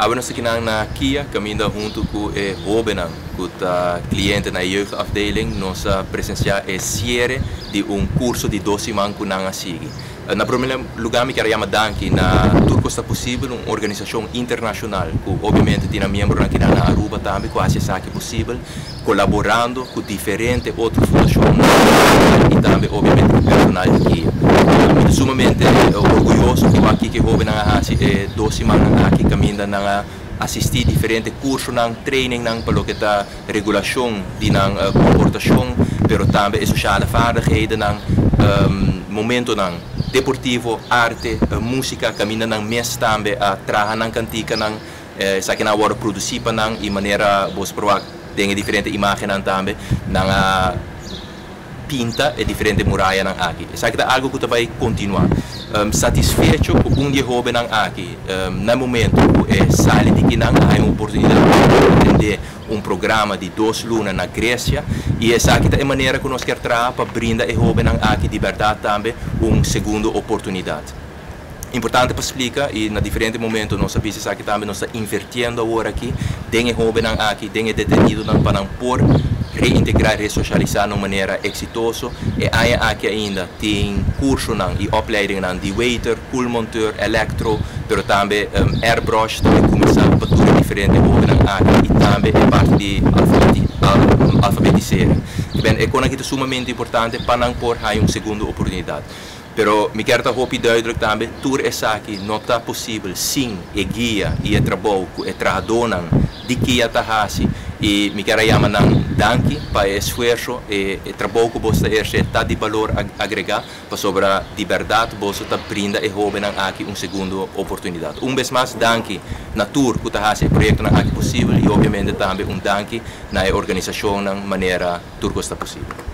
Abbiamo kinang na Kia, caminda junto com o Hobenang, com o cliente na jeugdafdeling, nós presenciar a série de curso de 12 semanas que nós seguimos. Na primeiro lugar, me quero chamar danke na tudo que é possível, uma organização internacional, que obviamente tem membro aqui na Aruba também, que acha que é possível, colaborando com diferentes outras fundações e também, obviamente, com o personal aqui. Estou sumamente orgulhoso que aqui que o Hobenang hace 12 semanas aqui caminda na assistir diferentes cursos, training para o que é regulação de comportação, mas também sociale vaardigheden, momento deportivo, arte, música, caminha na mes também a trabalhar na cantica, sa que na hora produzir para e maneira vos provar tem diferente imagem também na pinta e diferente muralha nan aqui. Sa que algo que vai continuar. Satisfeito com dia hobby nan aqui. No momento que sai de que nan há uma oportunidade de aprender programa de 2 lunas na Grécia e essa aqui é a maneira que nós queremos trabalhar para brindar e hobby nan aqui de verdade também segunda oportunidade. Importante para explicar e na diferente momento nós sabemos que também nós estamos invertindo agora aqui, tem hobby nan aqui, tem detenido nan para por reintegrar e resocializar de uma maneira exitosa e aqui ainda tem curso e opleiding de waiter, coolmonteur, electro, mas também airbrush, também começar para tudo diferente aqui e também é parte de alfabetizar. É coisa que é sumamente importante para não pôr uma segunda oportunidade. Pero me quero hoop duidelijk também, tudo isso aqui não está possível sim e guia e trabalho e trabalho de que está fazendo e me quero chamar danke para o esforço e trabalho que você está de valor agregado para sobre a liberdade você está brinda e hobby aqui segunda oportunidade. Vez mais danke na tour que está fazendo o projeto aqui possível e obviamente também danke na organização de maneira tudo está possível.